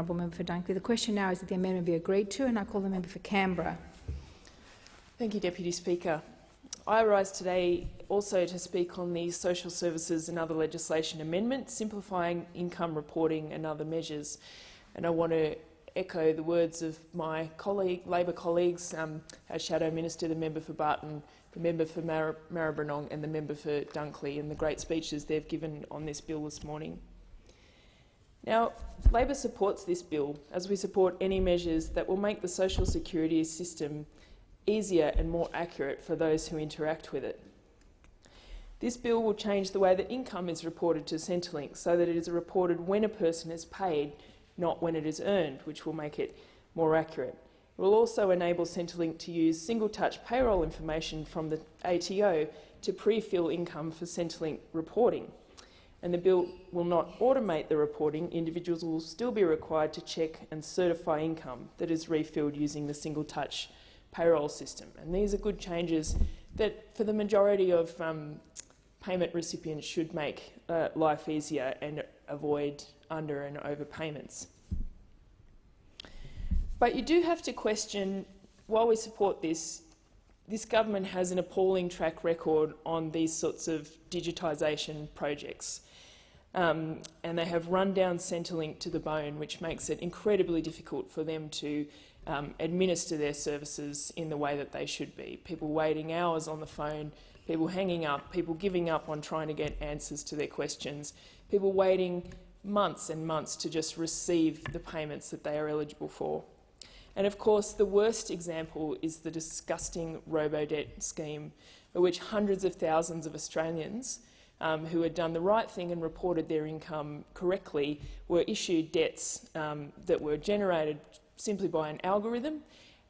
Honourable Member for Dunkley. The question now is that the amendment be agreed to, and I call the member for Canberra. Thank you, Deputy Speaker. I rise today also to speak on the Social Services and Other Legislation Amendment, simplifying income reporting and other measures. And I want to echo the words of my Labor colleagues, our Shadow Minister, the member for Barton, the member for Maribyrnong and the member for Dunkley, and the great speeches they've given on this bill this morning. Now, Labor supports this bill, as we support any measures that will make the social security system easier and more accurate for those who interact with it. This bill will change the way that income is reported to Centrelink so that it is reported when a person is paid, not when it is earned, which will make it more accurate. It will also enable Centrelink to use single-touch payroll information from the ATO to pre-fill income for Centrelink reporting. And the bill will not automate the reporting. Individuals will still be required to check and certify income that is refilled using the single-touch payroll system. And these are good changes that, for the majority of payment recipients, should make life easier and avoid under and overpayments. But you do have to question, while we support this, this government has an appalling track record on these sorts of digitisation projects. And they have run down Centrelink to the bone, which makes it incredibly difficult for them to administer their services in the way that they should be. People waiting hours on the phone, people hanging up, people giving up on trying to get answers to their questions, people waiting months and months to just receive the payments that they are eligible for. And of course, the worst example is the disgusting robo-debt scheme, by which hundreds of thousands of Australians who had done the right thing and reported their income correctly were issued debts that were generated simply by an algorithm,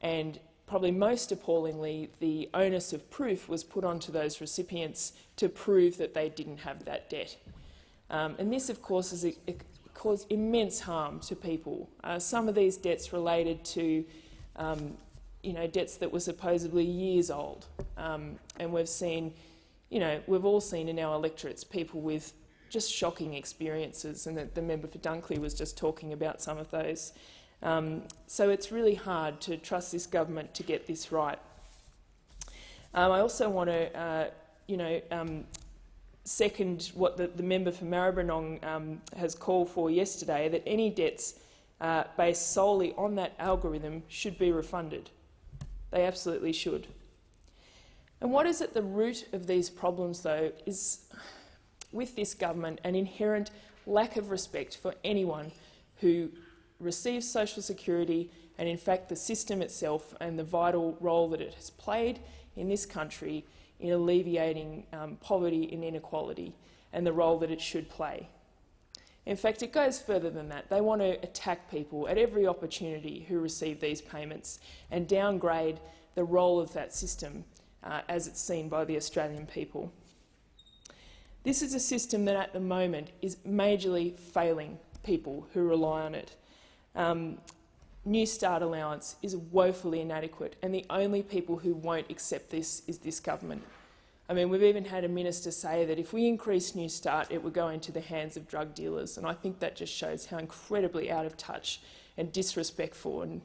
and probably most appallingly, the onus of proof was put onto those recipients to prove that they didn't have that debt. And this, of course, has caused immense harm to people. Some of these debts related to debts that were supposedly years old. And we've seen, we've all seen in our electorates people with just shocking experiences, and the member for Dunkley was just talking about some of those. So it's really hard to trust this government to get this right. I also want to, second what the member for Maribyrnong has called for yesterday, that any debts based solely on that algorithm should be refunded. They absolutely should. And what is at the root of these problems, though, is with this government an inherent lack of respect for anyone who receives social security and, in fact, the system itself and the vital role that it has played in this country in alleviating poverty and inequality, and the role that it should play. In fact, it goes further than that. They want to attack people at every opportunity who receive these payments and downgrade the role of that system as it's seen by the Australian people. This is a system that at the moment is majorly failing people who rely on it. New Start allowance is woefully inadequate, and the only people who won't accept this is this government. I mean, we've even had a minister say that if we increase New Start, it would go into the hands of drug dealers, and I think that just shows how incredibly out of touch and disrespectful and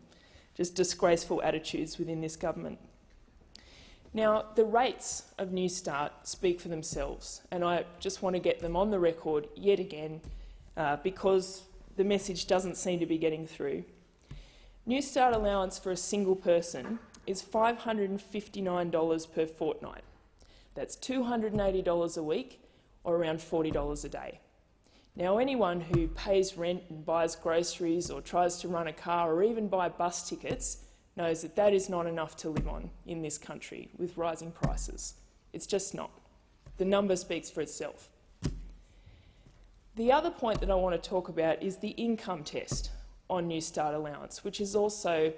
just disgraceful attitudes within this government. Now, the rates of New Start speak for themselves, and I just want to get them on the record yet again because the message doesn't seem to be getting through. New Start allowance for a single person is $559 per fortnight. That's $280 a week, or around $40 a day. Now, anyone who pays rent and buys groceries or tries to run a car or even buy bus tickets knows that that is not enough to live on in this country with rising prices. It's just not. The number speaks for itself. The other point that I want to talk about is the income test on New Start allowance, which is also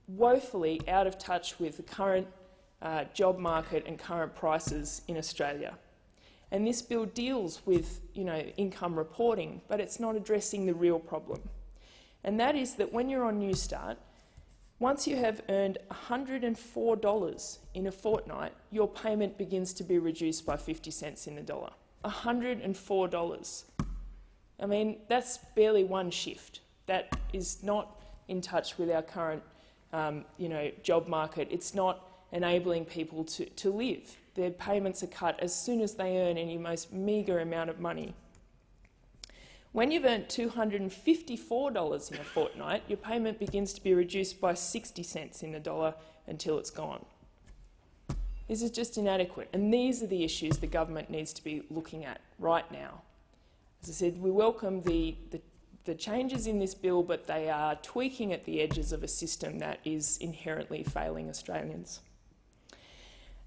woefully out of touch with the current job market and current prices in Australia. And this bill deals with income reporting, but it's not addressing the real problem. And that is that when you're on New Start, once you have earned $104 in a fortnight, your payment begins to be reduced by 50 cents in the dollar. $104. I mean, that's barely one shift. that is not in touch with our current job market. It's not enabling people to live. Their payments are cut as soon as they earn any most meagre amount of money. When you've earned $254 in a fortnight, your payment begins to be reduced by 60 cents in the dollar until it's gone. This is just inadequate, and these are the issues the government needs to be looking at right now. As I said, we welcome the changes in this bill, but they are tweaking at the edges of a system that is inherently failing Australians.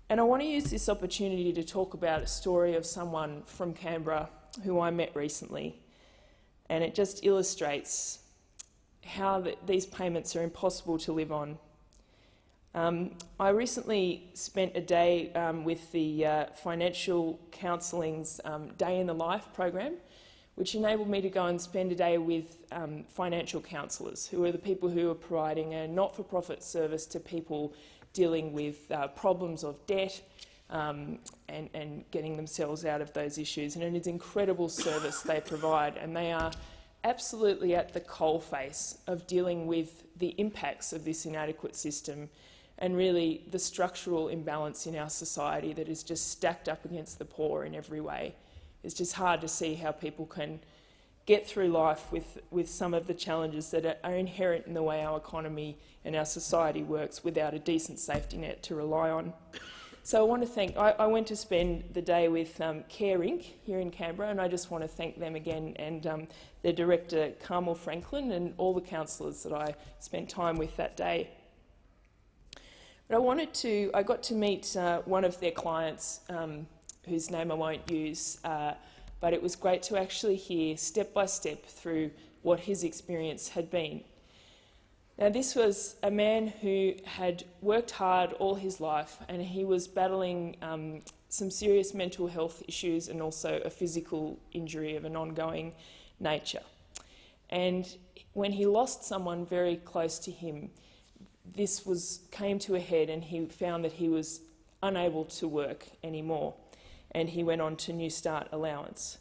And I want to use this opportunity to talk about a story of someone from Canberra who I met recently. And it just illustrates how these payments are impossible to live on. I recently spent a day with the Financial Counselling's Day in the Life program, which enabled me to go and spend a day with financial counsellors, who are the people who are providing a not-for-profit service to people dealing with problems of debt, and getting themselves out of those issues. And it is an incredible service they provide, and they are absolutely at the coalface of dealing with the impacts of this inadequate system and really the structural imbalance in our society that is just stacked up against the poor in every way. It's just hard to see how people can get through life with some of the challenges that are inherent in the way our economy and our society works without a decent safety net to rely on. So I want to thank, I went to spend the day with Care Inc. here in Canberra, and I just want to thank them again, and their director, Carmel Franklin, and all the counsellors that I spent time with that day. But I got to meet one of their clients, whose name I won't use, but it was great to actually hear step by step through what his experience had been. Now, this was a man who had worked hard all his life, and he was battling some serious mental health issues and also a physical injury of an ongoing nature. And when he lost someone very close to him, this came to a head, and he found that he was unable to work anymore, and he went on to New Start allowance.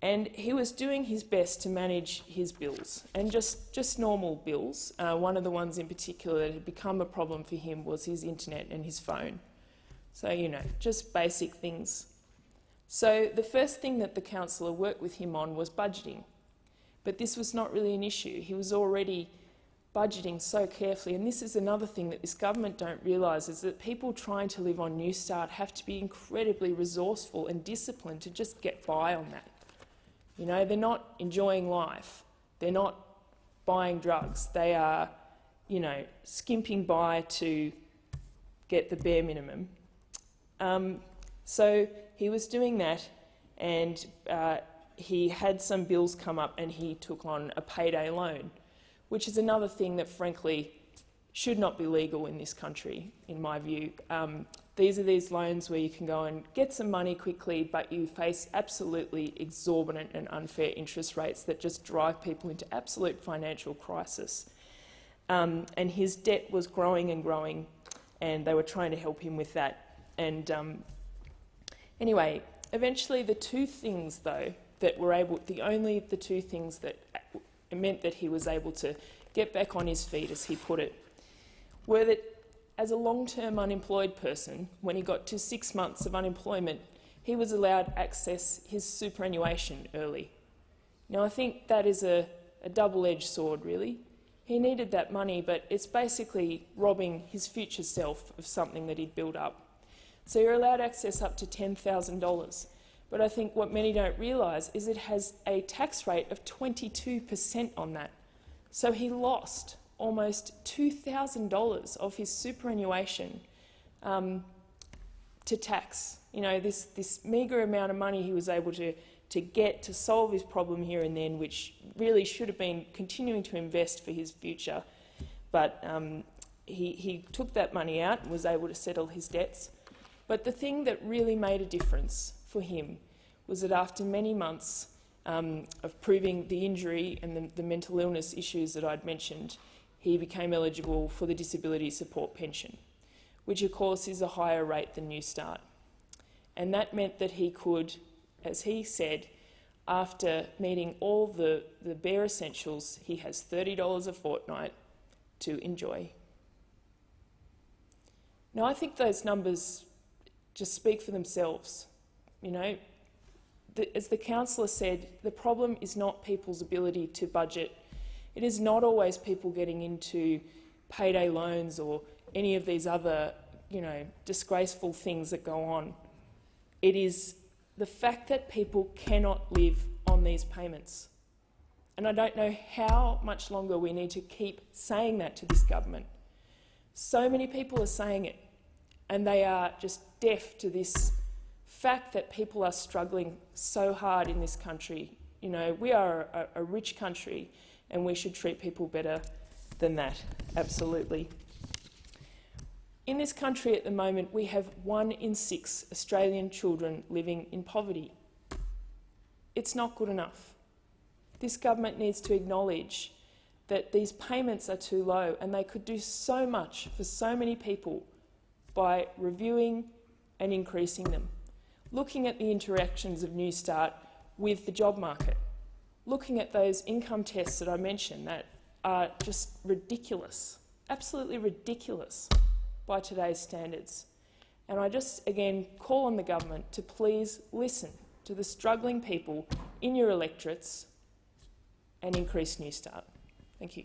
And he was doing his best to manage his bills, and just normal bills. One of the ones in particular that had become a problem for him was his internet and his phone. So, just basic things. So the first thing that the counsellor worked with him on was budgeting. But this was not really an issue. He was already budgeting so carefully, and this is another thing that this government don't realise, is that people trying to live on New Start have to be incredibly resourceful and disciplined to just get by on that. They're not enjoying life. They're not buying drugs. They are, skimping by to get the bare minimum. So he was doing that, and he had some bills come up, and he took on a payday loan, which is another thing that, frankly, should not be legal in this country, in my view. These are these loans where you can go and get some money quickly, but you face absolutely exorbitant and unfair interest rates that just drive people into absolute financial crisis. And his debt was growing and growing, and they were trying to help him with that. And anyway, eventually the two things, though, that the two things that meant that he was able to get back on his feet, as he put it, were that as a long-term unemployed person, when he got to 6 months of unemployment, he was allowed access his superannuation early. Now, I think that is a double-edged sword, really. He needed that money, but it's basically robbing his future self of something that he'd built up. So you're allowed access up to $10,000. But I think what many don't realise is it has a tax rate of 22% on that. So he lost almost $2,000 of his superannuation to tax. This meagre amount of money he was able to get to solve his problem here and then, which really should have been continuing to invest for his future. But he took that money out and was able to settle his debts. But the thing that really made a difference for him was that after many months of proving the injury and the mental illness issues that I'd mentioned, he became eligible for the disability support pension, which of course is a higher rate than New Start. And that meant that he could, as he said, after meeting all the bare essentials, he has $30 a fortnight to enjoy. Now, I think those numbers just speak for themselves. You know, as the councillor said, the problem is not people's ability to budget. It is not always people getting into payday loans or any of these other, you know, disgraceful things that go on. It is the fact that people cannot live on these payments. And I don't know how much longer we need to keep saying that to this government. So many people are saying it, and they are just deaf to this fact that people are struggling so hard in this country. You know, we are a rich country, and we should treat people better than that, absolutely. In this country at the moment, we have 1 in 6 Australian children living in poverty. It's not good enough. This government needs to acknowledge that these payments are too low, and they could do so much for so many people by reviewing and increasing them. Looking at the interactions of New Start with the job market, looking at those income tests that I mentioned that are just ridiculous, absolutely ridiculous by today's standards. And I just, again, call on the government to please listen to the struggling people in your electorates and increase New Start. Thank you.